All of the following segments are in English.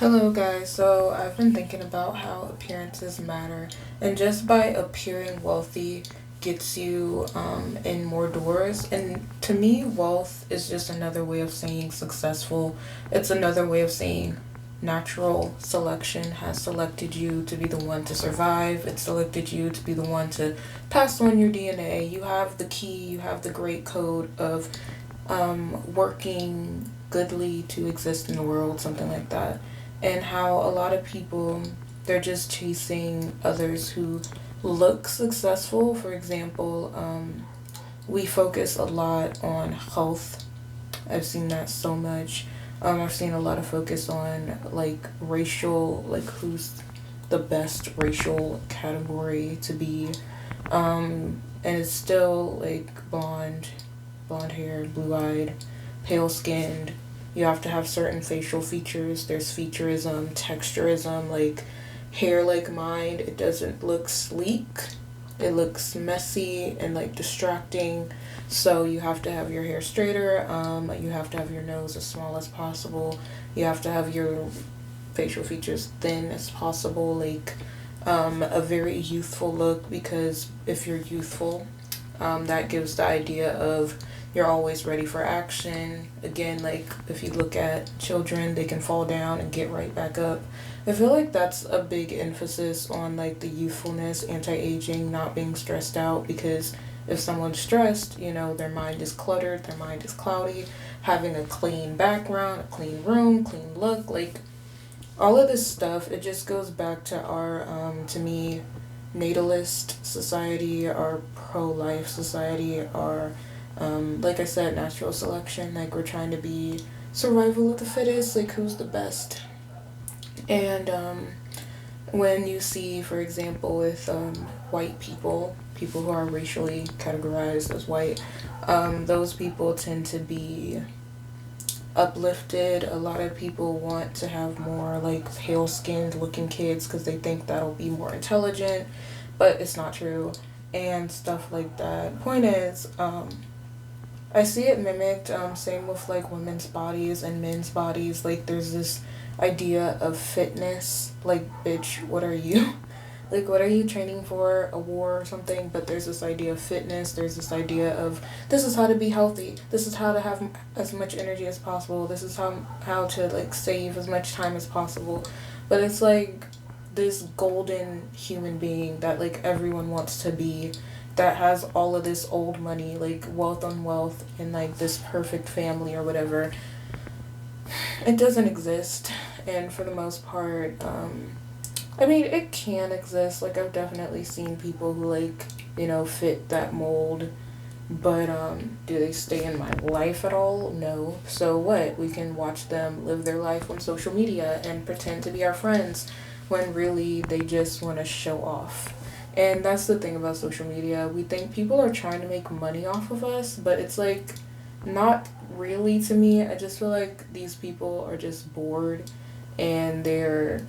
Hello, guys. So, I've been thinking about how appearances matter, and just by appearing wealthy gets you in more doors. And to me, wealth is just another way of saying successful. It's another way of saying natural selection has selected you to be the one to survive. It selected you to be the one to pass on your DNA. You have the key, you have the great code of working goodly to exist in the world, something like that. And how a lot of people, they're just chasing others who look successful. For example, we focus a lot on health. I've seen that so much. I've seen a lot of focus on like racial, like who's the best racial category to be. And it's still like blonde hair, blue eyed, pale skinned. You have to have certain facial features. There's featureism, texturism, like hair like mine. It doesn't look sleek. It looks messy and like distracting. So you have to have your hair straighter. You have to have your nose as small as possible. You have to have your facial features thin as possible, like a very youthful look, because if you're youthful, that gives the idea of you're always ready for action. Again, like if you look at children, they can fall down and get right back up. I feel like that's a big emphasis on like the youthfulness, anti-aging, not being stressed out, because if someone's stressed, their mind is cluttered, their mind is cloudy. Having a clean background, a clean room, clean look, like all of this stuff, it just goes back to our, to me, natalist society, our pro-life society, our, like I said, natural selection. Like we're trying to be survival of the fittest, like who's the best. And when you see, for example, with white people who are racially categorized as white, those people tend to be uplifted. A lot of people want to have more like pale skinned looking kids because they think that'll be more intelligent, but it's not true, and stuff like that. Point is, I see it mimicked, same with like women's bodies and men's bodies. Like there's this idea of fitness, like, bitch, what are you? Like, what are you training for? A war or something? But there's this idea of fitness. There's this idea of this is how to be healthy. This is how to have as much energy as possible. This is how to like save as much time as possible. But it's like this golden human being that like everyone wants to be, that has all of this old money, like wealth on wealth, and like this perfect family or whatever. It doesn't exist. And for the most part, I mean, it can exist. Like, I've definitely seen people who, like, fit that mold. But, do they stay in my life at all? No. So what? We can watch them live their life on social media and pretend to be our friends when really they just want to show off. And that's the thing about social media. We think people are trying to make money off of us, but it's like, not really to me. I just feel like these people are just bored, and they're,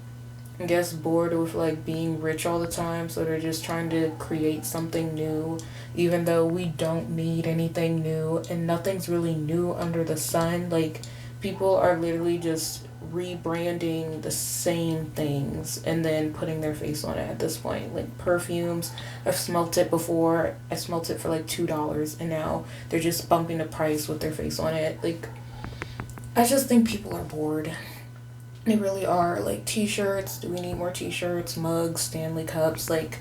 I guess, bored with like being rich all the time, so they're just trying to create something new, even though we don't need anything new and nothing's really new under the sun. Like, people are literally just rebranding the same things and then putting their face on it at this point. Like perfumes, I've smelt it before. I smelt it for like $2, and now they're just bumping the price with their face on it. Like, I just think people are bored. They really are. Like t-shirts, do we need more t-shirts, mugs, Stanley cups? Like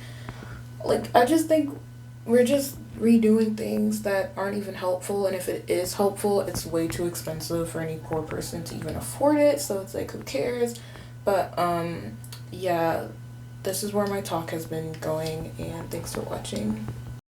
I just think we're just redoing things that aren't even helpful, and if it is helpful, it's way too expensive for any poor person to even afford it. So it's like, who cares? But yeah, this is where my talk has been going, and thanks for watching.